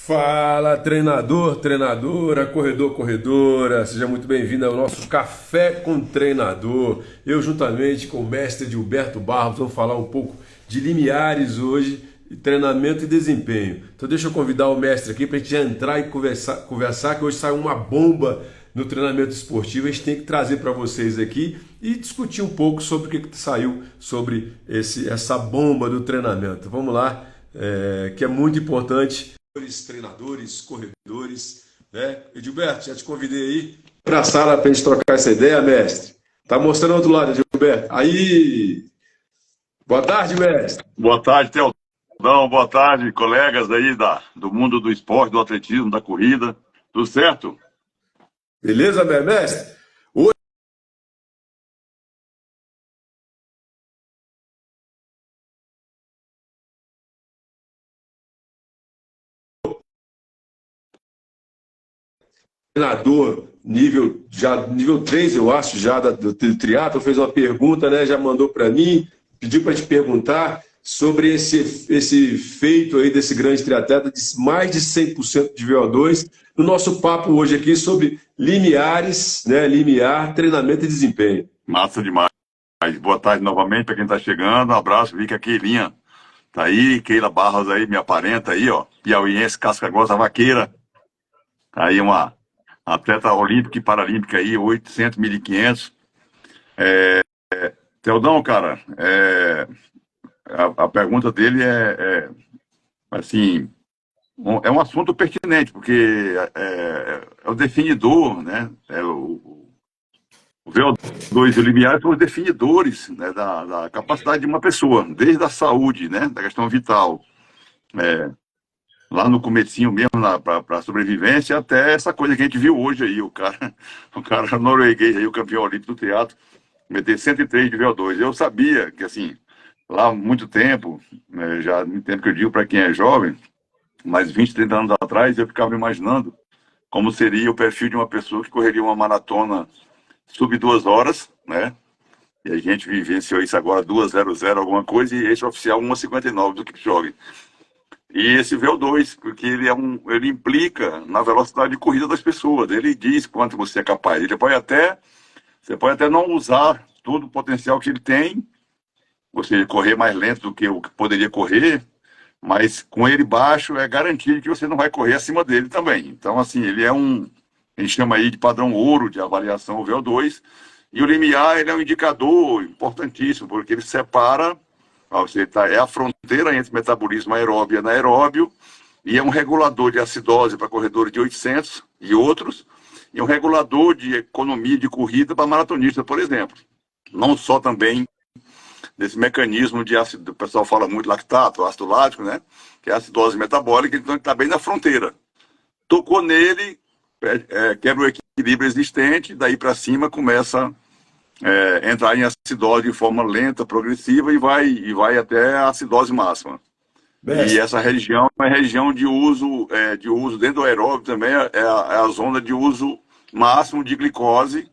Fala, treinador, treinadora, corredor, corredora, seja muito bem-vindo ao nosso Café com Treinador. Eu, juntamente com o mestre Gilberto Barros, vamos falar um pouco de limiares hoje, treinamento e desempenho. Então, deixa eu convidar o mestre aqui para a gente já entrar e conversar, que hoje saiu uma bomba no treinamento esportivo. A gente tem que trazer para vocês aqui e discutir um pouco sobre o que saiu sobre essa bomba do treinamento. Vamos lá, que é muito importante. Treinadores, corredores, né? Edilberto, já te convidei aí para a sala para a gente trocar essa ideia, mestre. Tá mostrando o outro lado, Edilberto. Aí, boa tarde, mestre. Boa tarde, Teodão. Boa tarde, colegas aí do mundo do esporte, do atletismo, da corrida. Tudo certo? Beleza, mestre? Treinador nível 3, eu acho, já do triatlo, fez uma pergunta, né? Já mandou para mim, pediu para te perguntar sobre esse feito aí desse grande triatleta de mais de 100% de VO2, no nosso papo hoje aqui sobre limiares, né? Limiar, treinamento e desempenho. Massa demais. Boa tarde novamente para quem está chegando. Um abraço. Vi que a Keilinha tá aí, Keila Barros aí, me aparenta aí, ó. Piauiense, casca grossa, vaqueira. Tá aí uma atleta olímpica e paralímpica aí, 800, 1.500. Teodão, cara, a pergunta dele assim, é um assunto pertinente, porque é o definidor, né? O VO2 e o limiar são os definidores, né, da capacidade de uma pessoa, desde a saúde, né, da questão vital, lá no comecinho mesmo, para a sobrevivência, até essa coisa que a gente viu hoje aí, o cara norueguês aí, o campeão olímpico do teatro, meter 103 de VO2. Eu sabia que, assim, lá há muito tempo, né, já há muito tempo que eu digo para quem é jovem, mas 20, 30 anos atrás, eu ficava imaginando como seria o perfil de uma pessoa que correria uma maratona sub 2 horas, né? E a gente vivenciou isso agora, 2:00 alguma coisa, e esse oficial 1:59 do Kipchoge. E esse VO2, porque ele implica na velocidade de corrida das pessoas. Ele diz quanto você é capaz. Você pode até não usar todo o potencial que ele tem, você correr mais lento do que o que poderia correr, mas com ele baixo é garantido que você não vai correr acima dele também. Então, assim, ele é a gente chama aí de padrão ouro de avaliação, o VO2, e o limiar ele é um indicador importantíssimo, porque ele separa, é a fronteira entre metabolismo aeróbio e anaeróbio, e é um regulador de acidose para corredores de 800 e outros, e um regulador de economia de corrida para maratonista, por exemplo. Não só também desse mecanismo de ácido, o pessoal fala muito lactato, ácido lático, né? Que é a acidose metabólica, então ele está bem na fronteira. Tocou nele, quebra o equilíbrio existente, daí para cima começa a entrar em acidose de forma lenta, progressiva e vai até a acidose máxima. E essa região é uma região de uso dentro do aeróbio também, é a zona de uso máximo de glicose,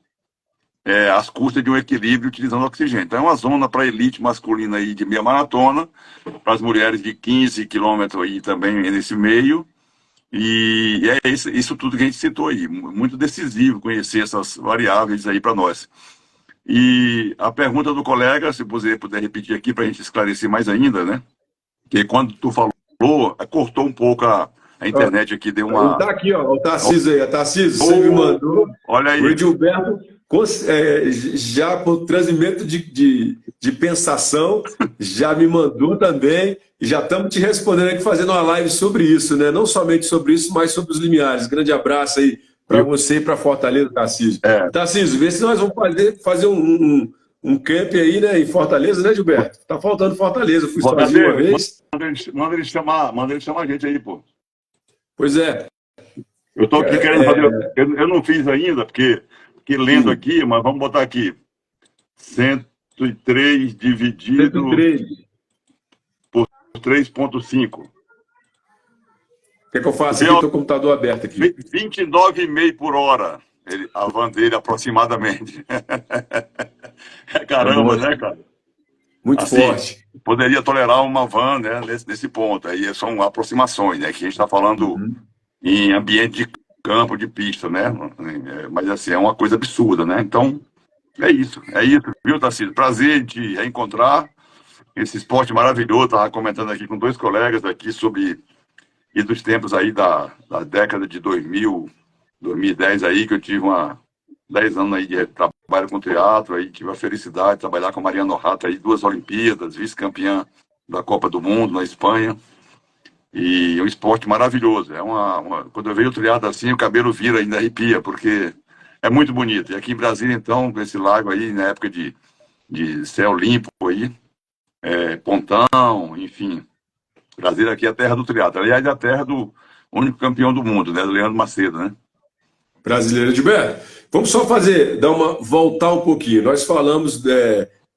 às custas de um equilíbrio utilizando oxigênio. Então é uma zona para elite masculina aí de meia maratona, para as mulheres de 15 quilômetros aí também nesse meio. E é isso tudo que a gente citou aí. Muito decisivo conhecer essas variáveis aí para nós. E a pergunta do colega, se você puder repetir aqui para a gente esclarecer mais ainda, né? Porque quando tu falou, cortou um pouco a internet aqui, deu uma... Tá aqui, ó, o Tarcísio aí. Tarcísio, você me mandou. Olha aí. O Edilberto, já por transmimento de pensação, já me mandou também. E já estamos te respondendo aqui, fazendo uma live sobre isso, né? Não somente sobre isso, mas sobre os limiares. Grande abraço aí para você e para Fortaleza, Tarcísio. Tarcísio, vê se nós vamos fazer um camp aí, né, em Fortaleza, né, Gilberto? Tá faltando Fortaleza, fui sozinho uma vez. Manda ele chamar a gente aí, pô. Pois é. Eu estou aqui querendo fazer. Eu não fiz ainda, porque lendo aqui, mas vamos botar aqui. 103 dividido 103. por 3,5. O que eu faço aqui? Estou com o computador aberto aqui. 29,5 por hora. A van dele aproximadamente. Caramba, né, cara? Muito Assim, forte. poderia tolerar uma van, né, nesse ponto. Aí são aproximações, né, que a gente está falando Uhum. em ambiente de campo, de pista, né? Mas assim, é uma coisa absurda, né? Então, é isso, viu, Tarcísio? Prazer em te reencontrar. Esse esporte maravilhoso, estava comentando aqui com dois colegas aqui sobre e dos tempos aí da década de 2000, 2010 aí, que eu tive 10 anos aí de trabalho com teatro, aí tive a felicidade de trabalhar com a Mariana Rata aí, 2 Olimpíadas, vice-campeã da Copa do Mundo na Espanha, e é um esporte maravilhoso. Quando eu vejo o triatlo assim, o cabelo vira, ainda arrepia, porque é muito bonito. E aqui em Brasília, então, com esse lago aí, na época de céu limpo aí, Pontão, enfim, Brasília aqui é a terra do triatlo. Aliás, é a terra do único campeão do mundo, né? Do Leandro Macedo, né? Brasileiro de Beto. Vamos só voltar um pouquinho. Nós falamos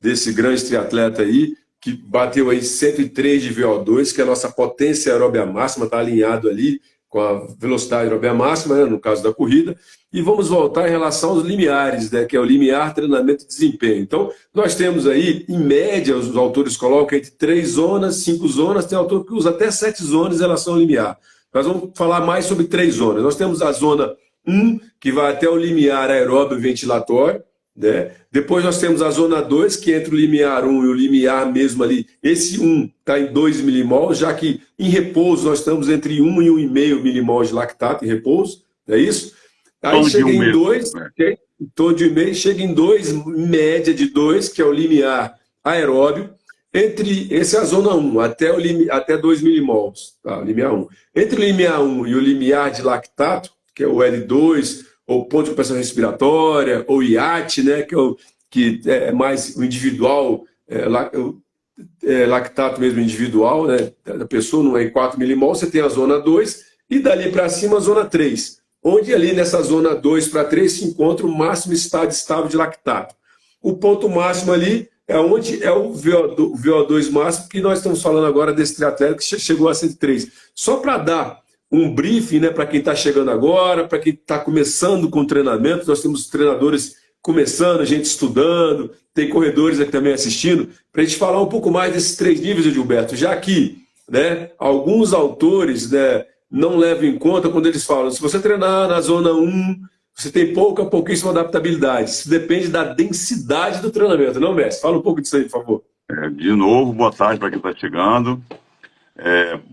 desse grande triatleta aí, que bateu aí 103 de VO2, que é a nossa potência aeróbia máxima, está alinhado ali com a velocidade aeróbia máxima, né, no caso da corrida. E vamos voltar em relação aos limiares, né, que é o limiar treinamento e desempenho. Então, nós temos aí, em média, os autores colocam entre 3 zonas, 5 zonas, tem autor que usa até 7 zonas em relação ao limiar. Nós vamos falar mais sobre 3 zonas. Nós temos a zona 1, que vai até o limiar aeróbio ventilatório, né? Depois nós temos a zona 2, que é entre o limiar 1 e o limiar mesmo ali. Esse 1 está em 2 milimols, já que em repouso nós estamos entre 1 e 1,5 milimols de lactato em repouso, é isso? Aí Torno de chega um em mesmo, 2, né? em torno de 1,5, chega em 2, média de 2, que é o limiar aeróbio. Essa é a zona 1, até 2 milimols, tá? Limiar 1. Entre o limiar 1 e o limiar de lactato, que é o L2, ou ponto de pressão respiratória, ou IAT, né, que é mais o individual, lactato mesmo individual, né, da pessoa, não é em 4 milimols, você tem a zona 2, e dali para cima a zona 3, onde ali nessa zona 2 para 3 se encontra o máximo estado estável de lactato. O ponto máximo ali é onde é o VO2 máximo, que nós estamos falando agora desse triatleta que chegou a 103. Só para dar um briefing, né, para quem está chegando agora, para quem está começando com treinamento. Nós temos treinadores começando, gente estudando, tem corredores aqui também assistindo, para a gente falar um pouco mais desses 3 níveis, Gilberto, já que, né, alguns autores, né, não levam em conta quando eles falam, se você treinar na zona 1, você tem pouquíssima adaptabilidade. Isso depende da densidade do treinamento, não, mestre? Fala um pouco disso aí, por favor. De novo, boa tarde para quem está chegando.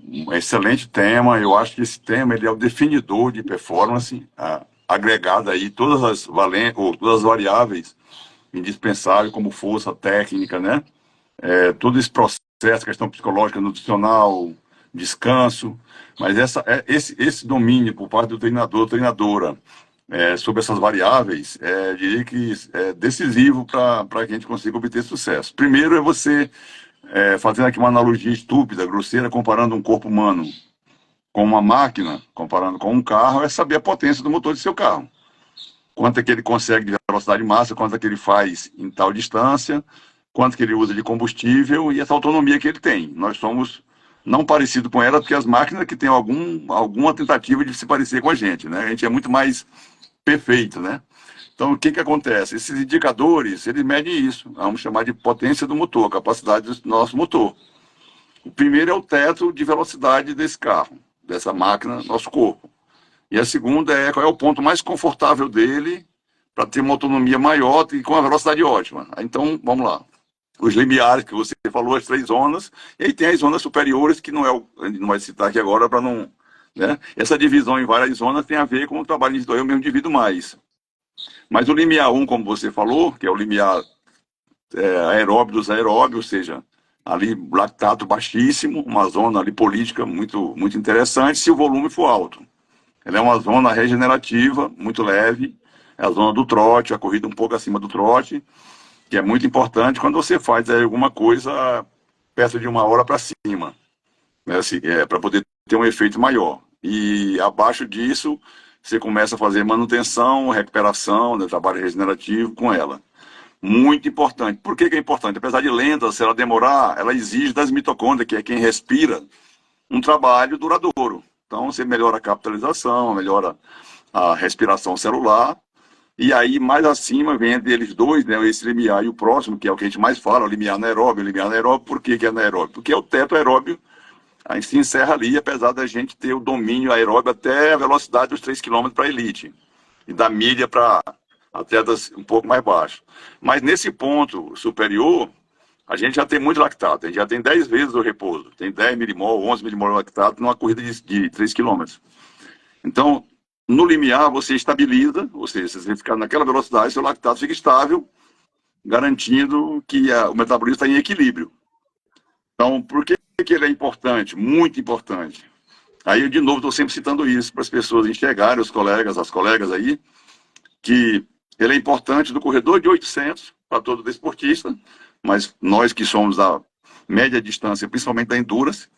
Um excelente tema. Eu acho que esse tema ele é o definidor de performance, agregado aí todas as variáveis indispensáveis, como força, técnica, né? Todo esse processo, questão psicológica, nutricional, descanso. Mas esse domínio por parte do treinador, treinadora, sobre essas variáveis, diria que é decisivo para que a gente consiga obter sucesso. Primeiro é você, fazendo aqui uma analogia estúpida, grosseira, comparando um corpo humano com uma máquina, comparando com um carro, é saber a potência do motor de seu carro. Quanto é que ele consegue de velocidade máxima, quanto é que ele faz em tal distância, quanto que ele usa de combustível e essa autonomia que ele tem. Nós somos não parecidos com ela, porque as máquinas que têm alguma tentativa de se parecer com a gente, né? A gente é muito mais perfeito, né? Então, o que acontece? Esses indicadores, eles medem isso. Vamos chamar de potência do motor, a capacidade do nosso motor. O primeiro é o teto de velocidade desse carro, dessa máquina, nosso corpo. E a segunda é qual é o ponto mais confortável dele para ter uma autonomia maior e com uma velocidade ótima. Então, vamos lá. Os limiares que você falou, as 3 zonas, e aí tem as zonas superiores, que a gente não vai citar aqui agora para não... Né? Essa divisão em várias zonas tem a ver com o trabalho individual, eu mesmo divido mais. Mas o limiar 1, como você falou, que é o limiar aeróbio dos aeróbios, ou seja, ali lactato baixíssimo, uma zona lipolítica muito, muito interessante, se o volume for alto. Ela é uma zona regenerativa, muito leve, é a zona do trote, a corrida um pouco acima do trote, que é muito importante quando você faz alguma coisa perto de 1 hora para cima, né, assim, para poder ter um efeito maior. E abaixo disso, você começa a fazer manutenção, recuperação, né, trabalho regenerativo com ela. Muito importante. Por que é importante? Apesar de lenta, se ela demorar, ela exige das mitocôndrias, que é quem respira, um trabalho duradouro. Então, você melhora a capitalização, melhora a respiração celular, E aí, mais acima, vem entre eles dois, né, esse limiar e o próximo, que é o que a gente mais fala, o limiar anaeróbio. O limiar anaeróbio, por que que é anaeróbio? Porque é o teto aeróbio, aí se encerra ali, apesar da gente ter o domínio aeróbio até a velocidade dos 3 km para elite, e da milha para atletas um pouco mais baixo. Mas nesse ponto superior, a gente já tem muito lactato, a gente já tem 10 vezes o repouso, tem 10 milimol, 11 milimol de lactato numa corrida de 3 km. Então, no limiar, você estabiliza, ou seja, se você ficar naquela velocidade, seu lactato fica estável, garantindo que o metabolismo está em equilíbrio. Então, por que que ele é importante? Muito importante. Aí, eu, de novo, estou sempre citando isso para as pessoas enxergarem, os colegas, as colegas aí, que ele é importante do corredor de 800 para todo desportista, mas nós que somos da média distância, principalmente da endurance,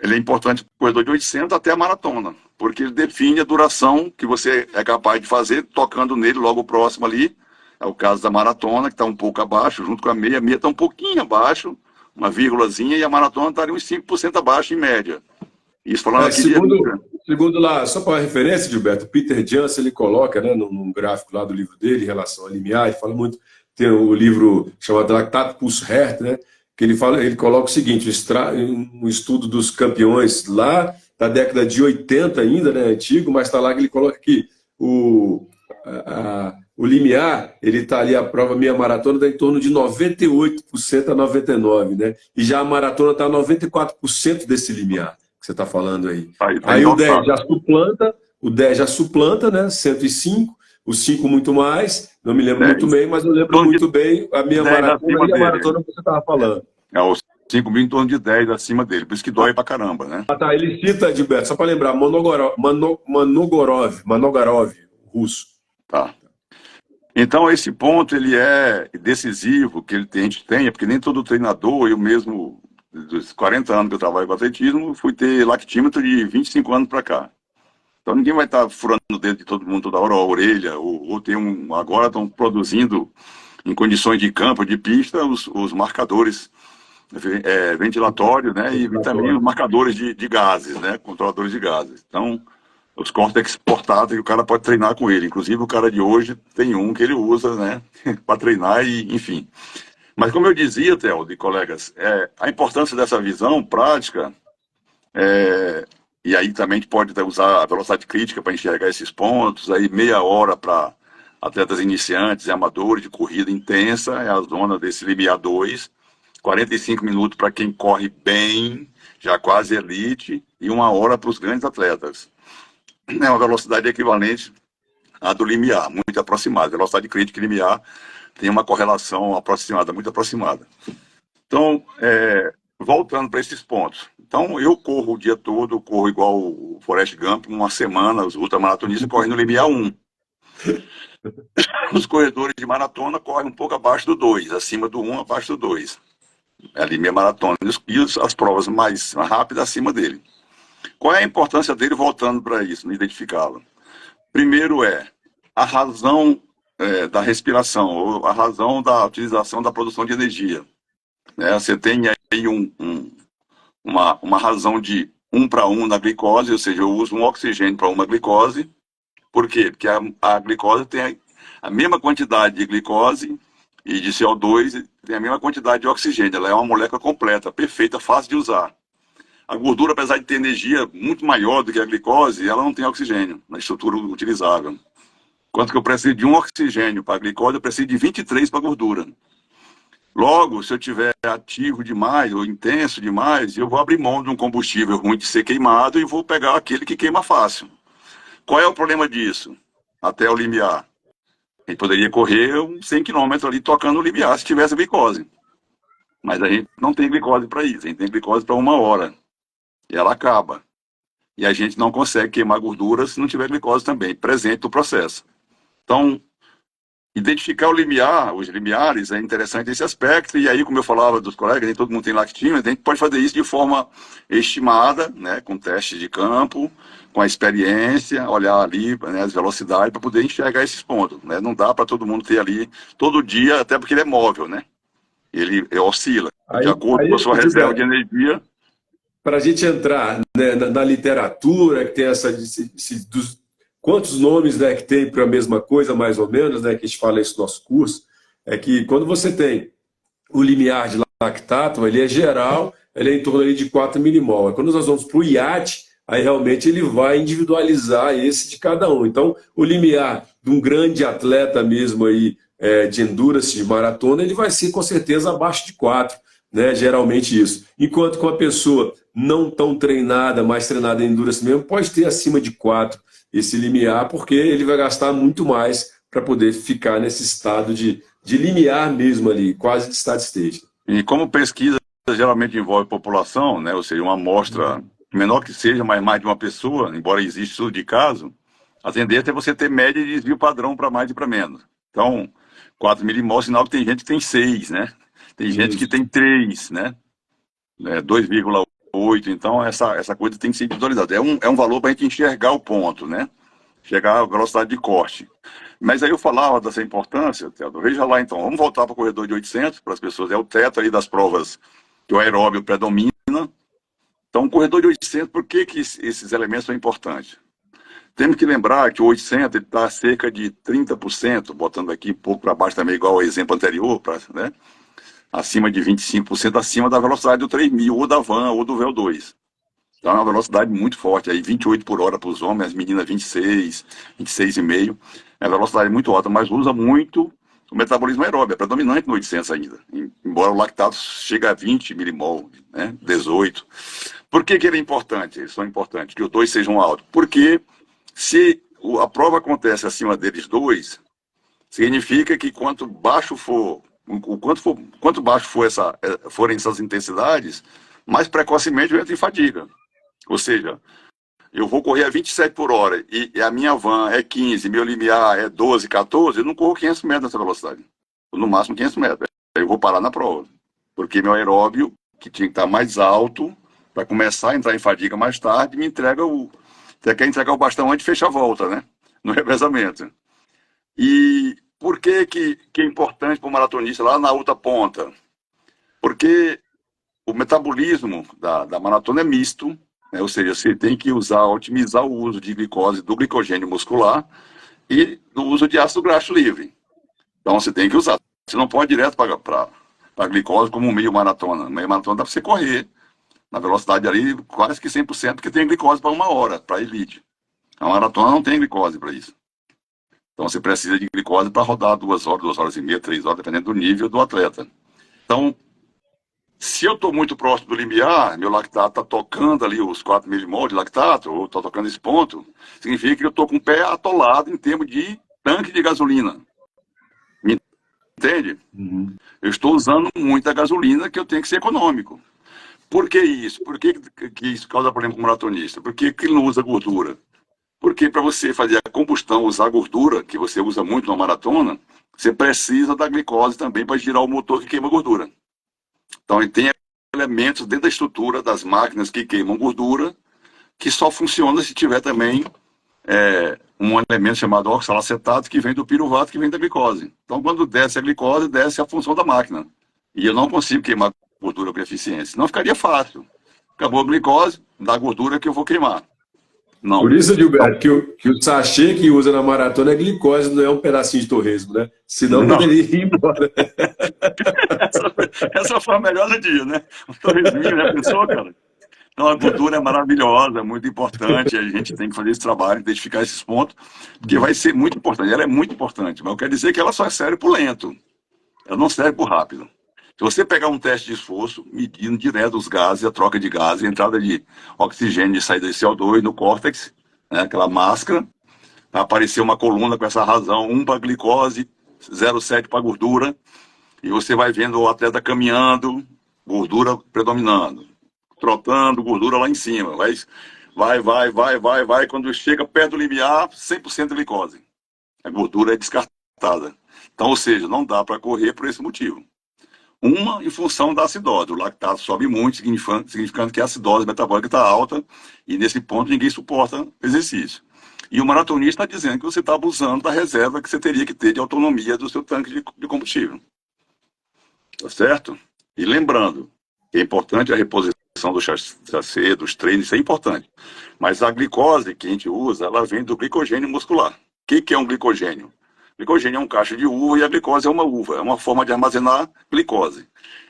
ele é importante para o corredor de 800 até a maratona, porque ele define a duração que você é capaz de fazer, tocando nele logo próximo ali. É o caso da maratona, que está um pouco abaixo, junto com a meia está um pouquinho abaixo, uma vírgulazinha, e a maratona estaria uns 5% abaixo em média. Isso falando aqui de... Segundo lá, só para referência, Gilberto, Peter Jansen, ele coloca, né, num gráfico lá do livro dele, em relação a limiar, ele fala muito, tem o livro chamado Lactato Pulse Heart, né, que ele coloca o seguinte, um estudo dos campeões lá, da década de 80 ainda, né, antigo, mas está lá que ele coloca que o limiar, ele está ali, a prova meia maratona está em torno de 98% a 99%, né, e já a maratona está a 94% desse limiar que você está falando aí. Aí o 10 já suplanta, né? 105, o 5 muito mais, não me lembro 10, muito bem, mas eu lembro muito bem a minha maratona e a maratona que você estava falando. É, os 5 mil em torno de 10 acima dele, por isso que dói pra caramba, né? Ah, tá, ele cita, Gilberto, só para lembrar, Monogarov, russo. Tá. Então, esse ponto, ele é decisivo, que a gente tenha, porque nem todo treinador, eu mesmo, dos 40 anos que eu trabalho com atletismo, fui ter lactímetro de 25 anos para cá. Então, ninguém vai estar furando o dedo de todo mundo toda hora, a orelha, ou ter agora estão produzindo, em condições de campo, de pista, os marcadores ventilatórios, né, e também os marcadores de gases, né, controladores de gases. Então, os córtex portáteis, que o cara pode treinar com ele. Inclusive, o cara de hoje tem um que ele usa, né, para treinar e, enfim. Mas, como eu dizia, Theo, de colegas, a importância dessa visão prática, e aí também a gente pode usar a velocidade crítica para enxergar esses pontos, aí meia hora para atletas iniciantes e amadores de corrida intensa, é a zona desse limiar 2, 45 minutos para quem corre bem, já quase elite, e 1 hora para os grandes atletas. É uma velocidade equivalente à do limiar, muito aproximada. Velocidade crítica e limiar tem uma correlação aproximada, muito aproximada. Então, voltando para esses pontos. Então, eu corro o dia todo, eu corro igual o Forrest Gump, uma semana, os ultramaratonistas correm no limiar 1. Os corredores de maratona correm um pouco abaixo do 2, acima do 1, abaixo do 2. É a limiar maratona. E as provas mais rápidas acima dele. Qual é a importância dele, voltando para isso, me identificá-lo? Primeiro a razão da respiração, ou a razão da utilização da produção de energia. Você tem aí uma razão de 1:1 na glicose, ou seja, eu uso um oxigênio para uma glicose. Por quê? Porque a glicose tem a mesma quantidade de glicose e de CO2, tem a mesma quantidade de oxigênio. Ela é uma molécula completa, perfeita, fácil de usar. A gordura, apesar de ter energia muito maior do que a glicose, ela não tem oxigênio na estrutura utilizável. Enquanto que eu preciso de um oxigênio para a glicose, eu preciso de 23 para a gordura. Logo, se eu tiver ativo demais ou intenso demais, eu vou abrir mão de um combustível ruim de ser queimado e vou pegar aquele que queima fácil. Qual é o problema disso? Até o limiar. A gente poderia correr uns 100 km ali tocando o limiar se tivesse glicose. Mas a gente não tem glicose para isso, a gente tem glicose para 1 hora. E ela acaba. E a gente não consegue queimar gordura se não tiver glicose também, presente no processo. Então, identificar os limiares, é interessante esse aspecto, e aí, como eu falava dos colegas, nem todo mundo tem lactímetro, a gente pode fazer isso de forma estimada, né, com testes de campo, com a experiência, olhar ali, né, as velocidades, para poder enxergar esses pontos. Né? Não dá para todo mundo ter ali todo dia, até porque ele é móvel, né? Ele oscila, de acordo com a sua reserva de energia. Para a gente entrar, né, na literatura, que tem quantos nomes, né, que tem para a mesma coisa, mais ou menos, né, que a gente fala isso no nosso curso, é que quando você tem o limiar de lactato, ele é geral, ele é em torno ali de 4 milimol. Quando nós vamos para o IAT, aí realmente ele vai individualizar esse de cada um. Então, o limiar de um grande atleta mesmo aí, de endurance, de maratona, ele vai ser com certeza abaixo de 4, né? Geralmente isso. Enquanto com a pessoa não tão treinada, mais treinada em endurance mesmo, pode ter acima de 4 esse limiar, porque ele vai gastar muito mais para poder ficar nesse estado de limiar mesmo ali, quase de steady state. E como pesquisa geralmente envolve população, né, ou seja, uma amostra menor que seja, mas mais de uma pessoa, embora exista estudo de caso, a tendência é você ter média de desvio padrão para mais e para menos. Então, 4 milimol, sinal que tem gente que tem 6, né? Tem gente que Isso. tem 3, né? 2,8. Então, essa coisa tem que ser individualizada. É um valor para a gente enxergar o ponto, né? Chegar à velocidade de corte. Mas aí eu falava dessa importância, Teodoro. Veja lá então, vamos voltar para o corredor de 800, para as pessoas, é o teto aí das provas que o aeróbio predomina. Então, o corredor de 800, por que esses elementos são importantes? Temos que lembrar que o 800 está cerca de 30%, botando aqui um pouco para baixo também, igual ao exemplo anterior, né? Acima de 25% acima da velocidade do 3000, ou da van, ou do VO2. Então é uma velocidade muito forte, aí 28 por hora para os homens, as meninas 26, 26,5. É uma velocidade muito alta, mas usa muito o metabolismo aeróbio, é predominante no 800 ainda. Embora o lactato chegue a 20 milimol, né, 18. Por que ele é importante? Eles são importantes, que os dois sejam altos. Porque se a prova acontece acima deles dois, significa que quanto baixo for, quanto baixo forem essas intensidades, mais precocemente eu entro em fadiga. Ou seja, eu vou correr a 27 por hora e a minha van é 15, meu limiar é 12, 14, eu não corro 500 metros nessa velocidade. No máximo 500 metros. Aí eu vou parar na prova. Porque meu aeróbio, que tinha que estar mais alto, para começar a entrar em fadiga mais tarde, me entrega Você quer entregar o bastão antes de fechar a volta, né? No revezamento. E por que é importante para o maratonista lá na outra ponta? Porque o metabolismo da maratona é misto, né? Ou seja, você tem que otimizar o uso de glicose do glicogênio muscular e do uso de ácido graxo livre. Então você tem que usar. Você não pode ir direto para a glicose como um meio maratona. Meio maratona dá para você correr na velocidade ali quase que 100%, porque tem glicose para 1 hora, para elite. A maratona não tem glicose para isso. Então você precisa de glicose para rodar 2 horas, 2 horas e meia, 3 horas, dependendo do nível do atleta. Então, se eu estou muito próximo do limiar, meu lactato está tocando ali os 4 milimol de lactato, ou estou tocando esse ponto, significa que eu estou com o pé atolado em termos de tanque de gasolina. Me entende? Uhum. Eu estou usando muita gasolina que eu tenho que ser econômico. Por que isso? Por que isso causa problema com o maratonista? Por que ele não usa gordura? Porque para você fazer a combustão, usar gordura, que você usa muito na maratona, você precisa da glicose também para girar o motor que queima gordura. Então, ele tem elementos dentro da estrutura das máquinas que queimam gordura, que só funciona se tiver também um elemento chamado oxalacetato, que vem do piruvato, que vem da glicose. Então, quando desce a glicose, desce a função da máquina. E eu não consigo queimar gordura com eficiência. Não ficaria fácil. Acabou a glicose, dá gordura que eu vou queimar. Por Não. isso, Então, Gilberto, que o sachê que usa na maratona é glicose, não é um pedacinho de torresmo, né? Senão não. poderia ir embora. Essa foi a melhor do dia, né? Um torresminho, né? Pensou, cara? Então, a gordura é maravilhosa, muito importante. A gente tem que fazer esse trabalho, identificar esses pontos, porque vai ser muito importante. Ela é muito importante, mas eu quero dizer que ela só serve para o lento. Ela não serve para o rápido. Se você pegar um teste de esforço, medindo direto os gases, a troca de gases, a entrada de oxigênio e saída de CO2 no córtex, né, aquela máscara, vai aparecer uma coluna com essa razão, 1 para glicose, 0,7 para gordura, e você vai vendo o atleta caminhando, gordura predominando, trotando, gordura lá em cima, vai, quando chega perto do limiar, 100% de glicose. A gordura é descartada. Então, ou seja, não dá para correr por esse motivo. Uma, em função da acidose. O lactato sobe muito, significando que a acidose metabólica está alta, e nesse ponto ninguém suporta exercício. E o maratonista está dizendo que você está abusando da reserva que você teria que ter de autonomia do seu tanque de combustível. Tá certo? E lembrando que é importante a reposição do chassi, dos treinos, isso é importante. Mas a glicose que a gente usa, ela vem do glicogênio muscular. O que é um glicogênio? Glicogênio é um cacho de uva e a glicose é uma uva, é uma forma de armazenar glicose.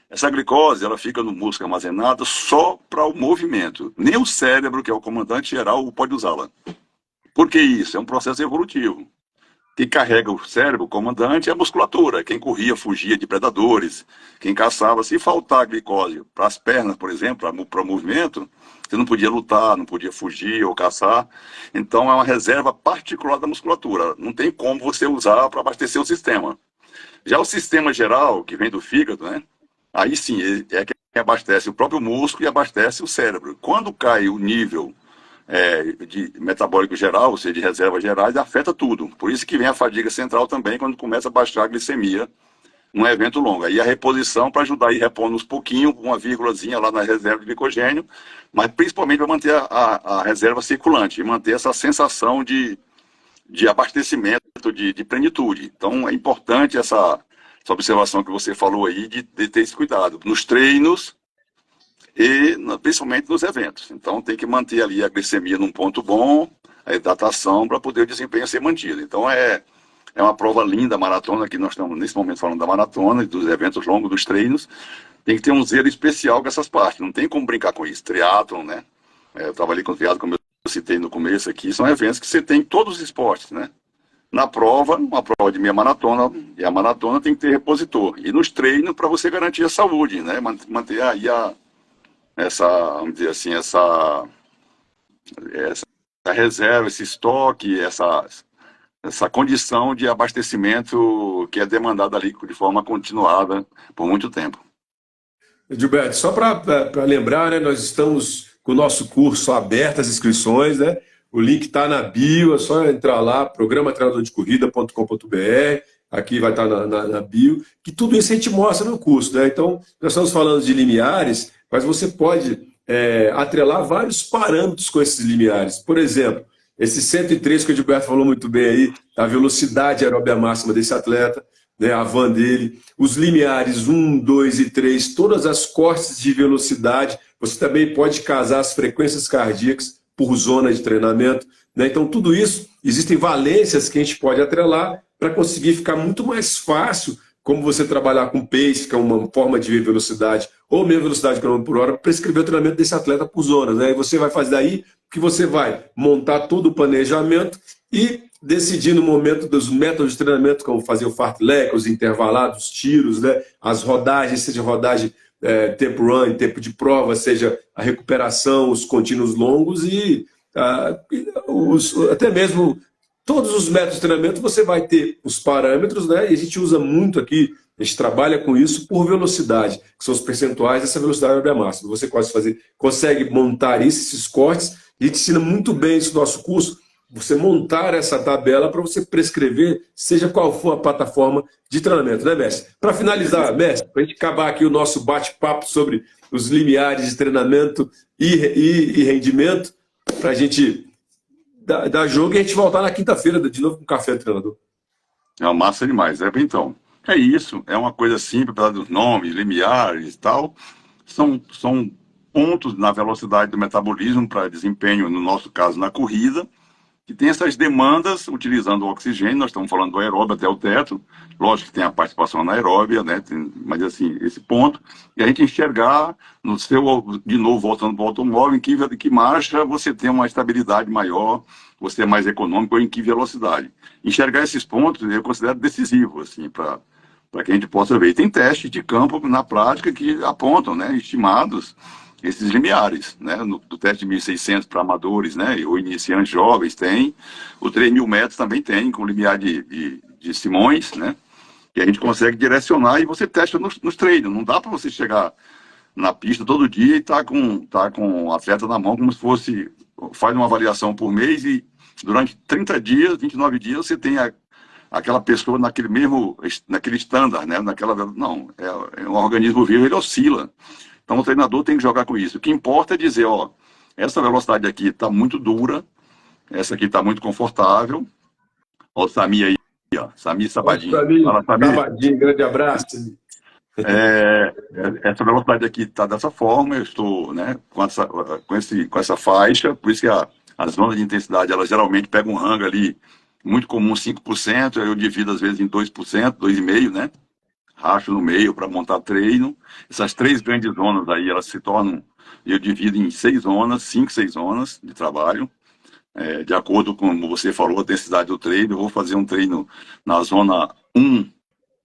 Essa glicose, ela fica no músculo armazenada só para o movimento. Nem o cérebro, que é o comandante geral, pode usá-la. Por que isso? É um processo evolutivo. Quem carrega o cérebro, o comandante, é a musculatura. Quem corria, fugia de predadores. Quem caçava, se faltar glicose para as pernas, por exemplo, para o movimento, você não podia lutar, não podia fugir ou caçar. Então é uma reserva particular da musculatura. Não tem como você usar para abastecer o sistema. Já o sistema geral, que vem do fígado, né? Aí sim, é quem abastece o próprio músculo e abastece o cérebro. Quando cai o nível de metabólico geral, ou seja, de reservas gerais, afeta tudo. Por isso que vem a fadiga central também, quando começa a baixar a glicemia num evento longo. Aí a reposição para ajudar a ir repondo uns pouquinho, uma vírgulazinha lá na reserva de glicogênio, mas principalmente para manter a reserva circulante e manter essa sensação de abastecimento, de plenitude. Então é importante essa observação que você falou aí de ter esse cuidado nos treinos e principalmente nos eventos. Então tem que manter ali a glicemia num ponto bom, a hidratação para poder o desempenho ser mantido. Então é uma prova linda a maratona, que nós estamos nesse momento falando da maratona, dos eventos longos, dos treinos. Tem que ter um zelo especial com essas partes, não tem como brincar com isso. Triatlon, né? Eu trabalhei com triatlon, como eu citei no começo aqui, são eventos que você tem em todos os esportes, né? Na prova, uma prova de meia maratona, e a maratona tem que ter repositor. E nos treinos, para você garantir a saúde, né? Manter aí vamos dizer assim, essa reserva, esse estoque, essa condição de abastecimento que é demandada ali de forma continuada por muito tempo. Gilberto, só para lembrar, né, nós estamos com o nosso curso aberto, as inscrições, né? O link está na bio, é só entrar lá, programatreinadordecorrida.com.br, aqui vai estar na bio, que tudo isso a gente mostra no curso, né? Então, nós estamos falando de limiares, mas você pode atrelar vários parâmetros com esses limiares. Por exemplo, esse 103 que o Gilberto falou muito bem aí, a velocidade aeróbica máxima desse atleta, né, a van dele, os limiares 1, 2 e 3, todas as cortes de velocidade, você também pode casar as frequências cardíacas por zona de treinamento, né? Então tudo isso, existem valências que a gente pode atrelar para conseguir ficar muito mais fácil, como você trabalhar com pace, que é uma forma de ver velocidade, ou meia velocidade km por hora, para escrever o treinamento desse atleta por zonas, né? E você vai fazer daí que você vai montar todo o planejamento e decidir no momento dos métodos de treinamento, como fazer o fartlek, os intervalados, os tiros, né? As rodagens, seja rodagem tempo run, tempo de prova, seja a recuperação, os contínuos longos e até mesmo todos os métodos de treinamento você vai ter os parâmetros, né? E a gente usa muito aqui, a gente trabalha com isso por velocidade, que são os percentuais dessa velocidade aeróbica máxima. Você consegue montar esses cortes, e a gente ensina muito bem isso no nosso curso, você montar essa tabela para você prescrever, seja qual for a plataforma de treinamento, né, mestre? Para finalizar, mestre, para a gente acabar aqui o nosso bate-papo sobre os limiares de treinamento e rendimento, para a gente dar jogo e a gente voltar na quinta-feira de novo com o Café do Treinador. É uma massa demais. Então, é isso, é uma coisa simples, apesar dos nomes, limiares e tal, são pontos na velocidade do metabolismo para desempenho, no nosso caso, na corrida, que tem essas demandas utilizando o oxigênio. Nós estamos falando do aeróbio até o teto, lógico que tem a participação anaeróbia, né? Mas assim, esse ponto, e a gente enxergar no seu, de novo, voltando para o automóvel, em que marcha você tem uma estabilidade maior, você é mais econômico, ou em que velocidade. Enxergar esses pontos eu considero decisivo, assim, para que a gente possa ver. E tem testes de campo na prática que apontam, né, estimados, esses limiares, né? Do teste de 1.600 para amadores, né? Ou iniciantes jovens tem, o 3.000 metros também tem, com limiar de Simões, né? Que a gente consegue direcionar e você testa nos treinos. Não dá para você chegar na pista todo dia e tá com o atleta na mão como se fosse, faz uma avaliação por mês e durante 30 dias, 29 dias, você tem aquela pessoa naquele estándar, né? Não, é um organismo vivo, ele oscila. Então o treinador tem que jogar com isso. O que importa é dizer, ó, essa velocidade aqui está muito dura, essa aqui está muito confortável. Ó, o Sami aí, ó, Sami Sabadinho. Fala, Sami. Sabadinho, grande abraço. É, essa velocidade aqui está dessa forma, eu estou, né, com essa faixa, por isso que as zonas de intensidade, elas geralmente pegam um rango ali, muito comum 5%, aí eu divido às vezes em 2%, 2,5%, né, racho no meio para montar treino. Essas três grandes zonas aí, elas se tornam, eu divido em 6 zonas, 5, 6 zonas de trabalho, de acordo com, como você falou, a densidade do treino. Eu vou fazer um treino na zona 1,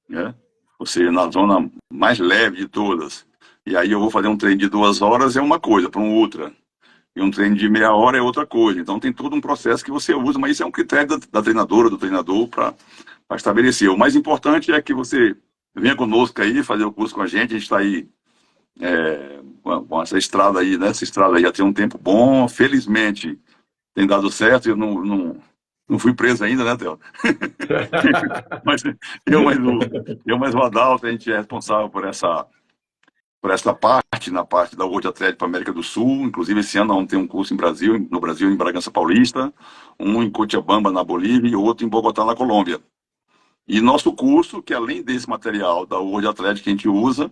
né? Ou seja, na zona mais leve de todas. E aí eu vou fazer um treino de 2 horas, é uma coisa, para um outra. E um treino de meia hora é outra coisa. Então tem todo um processo que você usa, mas isso é um critério da treinadora, do treinador, para estabelecer. O mais importante é que você venha conosco aí, fazer o curso com a gente está aí com essa estrada aí, né? Essa estrada aí já tem um tempo bom, felizmente tem dado certo, eu não fui preso ainda, né, Theo? Mas eu mais o Adalto, a gente é responsável por essa parte, na parte da World Athletics para a América do Sul. Inclusive, esse ano vamos ter um curso no Brasil, em Bragança Paulista, um em Cochabamba, na Bolívia, e outro em Bogotá, na Colômbia. E nosso curso, que além desse material da World Athletics que a gente usa,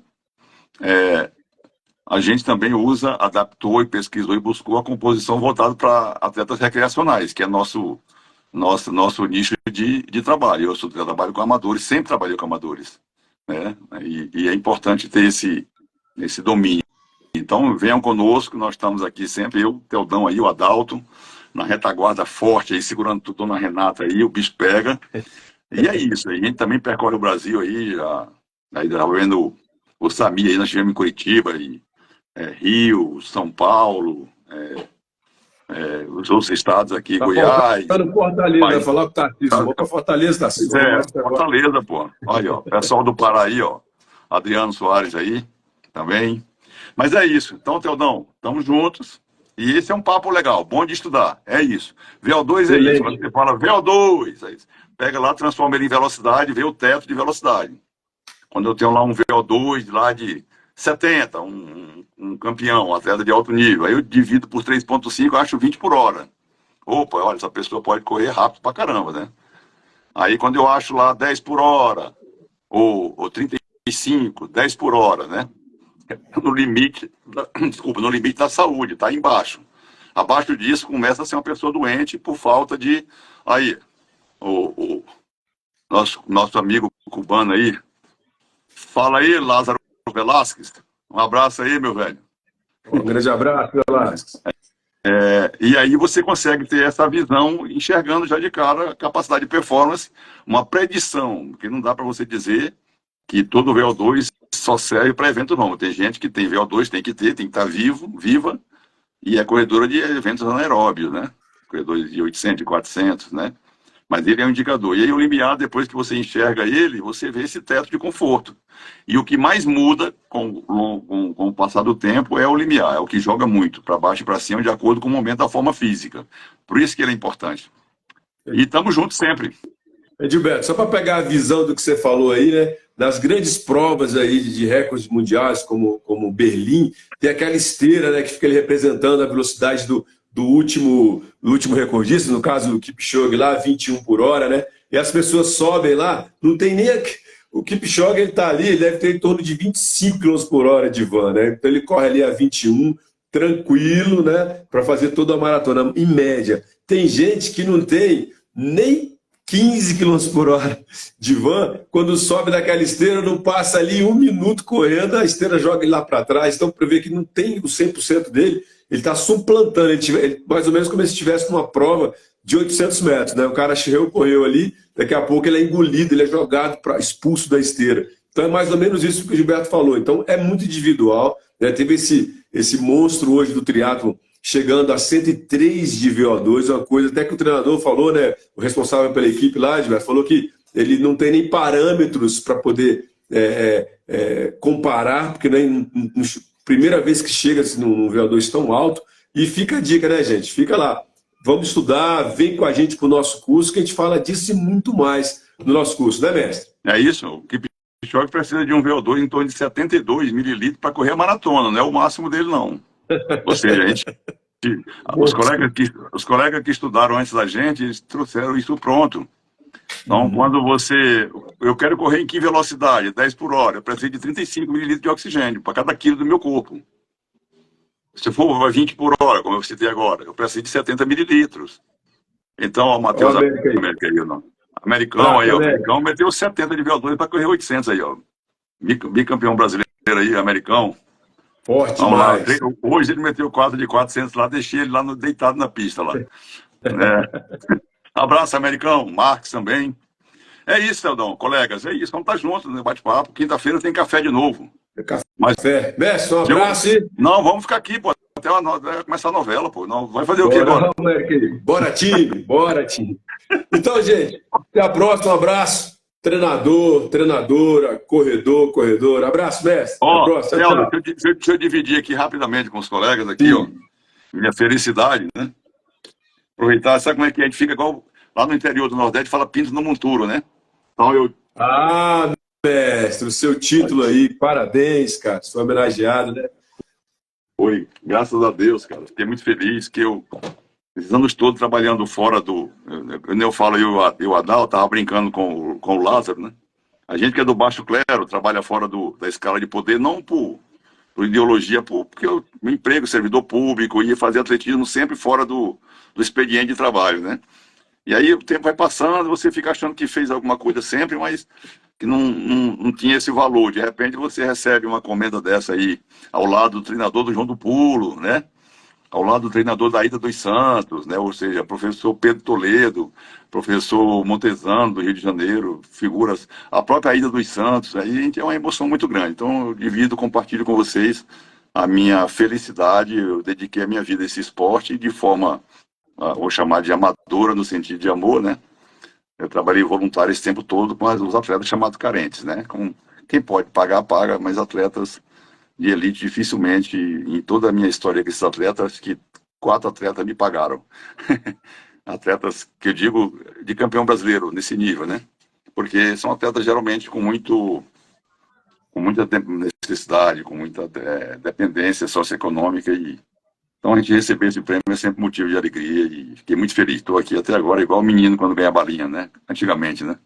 a gente também adaptou e pesquisou e buscou a composição voltada para atletas recreacionais, que é nosso nicho de trabalho. Eu trabalho com amadores, sempre trabalhei com amadores, né? E é importante ter esse domínio. Então, venham conosco, nós estamos aqui sempre, eu, o Teodão aí, o Adalto, na retaguarda forte aí, segurando tudo, Dona Renata aí, o bicho pega. E é isso, a gente também percorre o Brasil aí, aí vendo o Sami aí, nós estivemos em Curitiba, Rio, São Paulo, os outros estados aqui, Tá Goiás. faltando Fortaleza, vai Mas, falar pro Tarcísio. Vamos para Fortaleza, Tarcísio. Vamos lá agora. Fortaleza, pô. Olha, ó, pessoal do Pará aí, ó. Adriano Soares aí, também. Mas é isso. Então, Teodão, estamos juntos. E esse é um papo legal, bom de estudar. É isso. VO2 é isso. Quando Excelente. você fala VO2, é isso. Pega lá, transforma ele em velocidade, vê o teto de velocidade. Quando eu tenho lá um VO2 lá de 70, um campeão, um atleta de alto nível, aí eu divido por 3,5, eu acho 20 por hora. Opa, olha, essa pessoa pode correr rápido pra caramba, né? Aí quando eu acho lá 10 por hora, ou 35, 10 por hora, né? No limite, desculpa, no limite da saúde, tá embaixo. Abaixo disso começa a ser uma pessoa doente por falta de. Aí, o nosso amigo cubano aí, fala aí, Lázaro Velasquez. Um abraço aí, meu velho. Um grande abraço, Velasquez. E aí você consegue ter essa visão, enxergando já de cara a capacidade de performance, uma predição, porque não dá para você dizer que todo VO2 só serve para evento não. Tem gente que tem VO2, tem que estar viva, e é corredora de eventos anaeróbios, né? Corredores de 800, de 400, né? Mas ele é um indicador. E aí o limiar, depois que você enxerga ele, você vê esse teto de conforto. E o que mais muda com o passar do tempo é o limiar, é o que joga muito, para baixo e para cima, de acordo com o momento da forma física. Por isso que ele é importante. E estamos juntos sempre. Edilberto, só para pegar a visão do que você falou aí, né? Das grandes provas aí de recordes mundiais, como Berlim, tem aquela esteira, né, que fica ali representando a velocidade do último recordista, no caso o Kipchoge lá, 21 por hora, né? E as pessoas sobem lá, não tem nem. O Kipchoge, ele tá ali, ele deve ter em torno de 25 km por hora de van, né? Então ele corre ali a 21, tranquilo, né? Para fazer toda a maratona, em média. Tem gente que não tem nem 15 km por hora de van, quando sobe daquela esteira, não passa ali 1 minuto correndo, a esteira joga ele lá para trás. Então, para ver que não tem o 100% dele, ele está suplantando, mais ou menos como se estivesse numa prova de 800 metros, né? O cara correu ali, daqui a pouco ele é engolido, ele é jogado, expulso da esteira. Então é mais ou menos isso que o Gilberto falou. Então é muito individual, né? Teve esse monstro hoje do triatlo chegando a 103 de VO2, uma coisa até que o treinador falou, né? O responsável pela equipe lá, Gilberto, falou que ele não tem nem parâmetros para poder comparar, porque né, primeira vez que chega assim, num VO2 tão alto. E fica a dica, né, gente? Fica lá. Vamos estudar, vem com a gente para o nosso curso, que a gente fala disso e muito mais no nosso curso, né, mestre? É isso. O Kipchoge precisa de um VO2 em torno de 72 mililitros para correr a maratona, não é o máximo dele, não. Ou seja, os colegas que estudaram antes da gente, eles trouxeram isso pronto. Então, quando você... Eu quero correr em que velocidade? 10 por hora. Eu preciso de 35 mililitros de oxigênio para cada quilo do meu corpo. Se for 20 por hora, como eu citei agora, eu preciso de 70 mililitros. Então, o Ó, Matheus América aí. América aí, não. Americão Abraço, aí, ó. América. Americão meteu 70 de VO2 para correr 800 aí, ó. Bicampeão brasileiro aí, americão. Forte Vamos lá. demais. Hoje ele meteu 4 de 400 lá, deixei ele lá deitado na pista lá. Né? Abraço, americão. Marcos também. É isso, Eldão, colegas. É isso. Vamos estar juntos no bate-papo. Quinta-feira tem café de novo. Mas Café. Mestre, um abraço e não, vamos ficar aqui, pô. Vai começar a novela, pô. Não, vai fazer o quê bora, agora? América aí. Bora, time. Bora, time. Então, gente, até a próxima. Um abraço. Treinador, treinadora, corredor, corredora. Abraço, mestre. Até a Ó, próxima. Tchau, Celso, tchau. deixa eu dividir aqui rapidamente com os colegas aqui, ó. Sim. Minha felicidade, né? Aproveitar, sabe como é que a gente fica igual lá no interior do Nordeste, fala pinto no monturo, né? Então eu. Ah, mestre, o seu título aí. Parabéns, cara. Você foi homenageado, né? Foi, graças a Deus, cara. Fiquei muito feliz que eu, esses anos todos trabalhando fora do. Eu falo, eu e o Adal, tava brincando com o Lázaro, né? A gente que é do baixo clero, trabalha fora da escala de poder, não por ideologia, porque eu, meu emprego, servidor público, ia fazer atletismo sempre fora do expediente de trabalho, né? E aí o tempo vai passando, você fica achando que fez alguma coisa sempre, mas que não tinha esse valor. De repente você recebe uma comenda dessa aí, ao lado do treinador do João do Pulo, né? Ao lado do treinador da Ida dos Santos, né? Ou seja, professor Pedro Toledo, professor Montesano, do Rio de Janeiro, figuras, a própria Ida dos Santos, aí a gente é uma emoção muito grande. Então eu divido, compartilho com vocês a minha felicidade, eu dediquei a minha vida a esse esporte de forma, vou chamar de amadora no sentido de amor, né? Eu trabalhei voluntário esse tempo todo com os atletas chamados carentes, né? Quem pode pagar, paga, mas atletas de elite dificilmente, em toda a minha história com esses atletas, que 4 atletas me pagaram. Atletas que eu digo de campeão brasileiro nesse nível, né? Porque são atletas geralmente com muita necessidade, com muita dependência socioeconômica e então a gente receber esse prêmio é sempre motivo de alegria e fiquei muito feliz. Estou aqui até agora igual o menino quando ganha a balinha, né? Antigamente, né?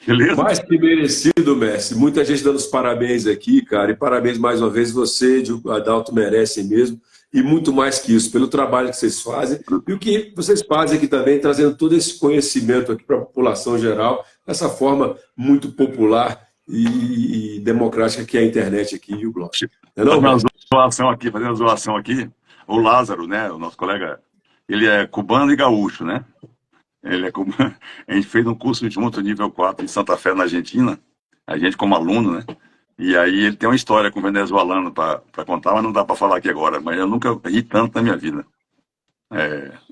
Beleza? Mais que merecido, mestre. Muita gente dando os parabéns aqui, cara. E parabéns mais uma vez você, o Adalto, merecem mesmo. E muito mais que isso, pelo trabalho que vocês fazem. E o que vocês fazem aqui também, trazendo todo esse conhecimento aqui para a população geral, dessa forma muito popular e democrática que é a internet aqui e o blog. Não é não, mestre? Fazendo uma zoação aqui, o Lázaro, né? O nosso colega, ele é cubano e gaúcho, né? Ele é cubano. A gente fez um curso junto, nível 4, em Santa Fé, na Argentina. A gente como aluno, né? E aí ele tem uma história com o venezuelano para contar, mas não dá para falar aqui agora. Mas eu nunca ri tanto na minha vida.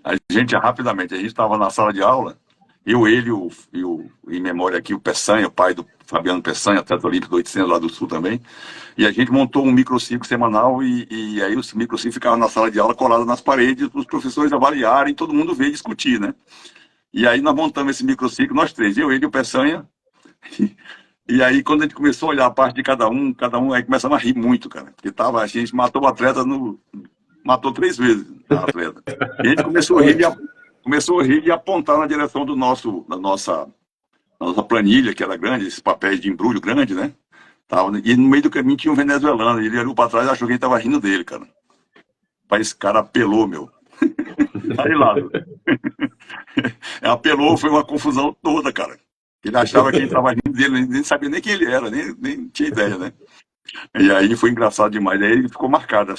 A gente, rapidamente, a gente estava na sala de aula, ele em memória aqui, o Peçanha, o pai do Fabiano Peçanha, atleta olímpico do 800 lá do Sul também, e a gente montou um microciclo semanal e aí os microciclos ficavam na sala de aula colados nas paredes para os professores avaliarem, todo mundo ver e discutir, né? E aí nós montamos esse microciclo, nós três, ele e o Peçanha, e aí quando a gente começou a olhar a parte de cada um, aí começamos a rir muito, cara, porque a gente matou o atleta matou 3 vezes a atleta. E a gente começou a rir e apontar na direção da nossa planilha, que era grande, esses papéis de embrulho grande, né? E no meio do caminho tinha um venezuelano, e ele olhou para trás e achou que a gente tava rindo dele, cara. Mas esse cara apelou, meu. Aí lá. Apelou, foi uma confusão toda, cara. Ele achava que a gente tava rindo dele, nem sabia nem quem ele era, nem tinha ideia, né? E aí foi engraçado demais. Aí ficou marcado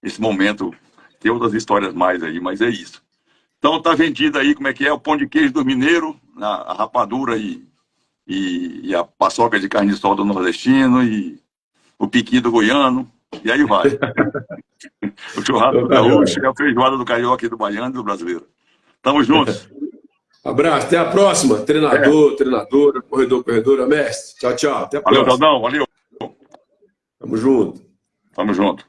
esse momento. Tem outras histórias mais aí, mas é isso. Então tá vendido aí, como é que é? O pão de queijo do mineiro, a rapadura e a paçoca de carne de sol do nordestino e o piqui do goiano, e aí vai. O churrasco do gaúcho e a feijoada do carioca e do baiano e do brasileiro. Tamo juntos. Abraço, até a próxima. Treinador, treinadora, corredor, corredora, mestre. Tchau, tchau. Até a Valeu, próxima. Daldão, valeu. Tamo junto. Tamo junto.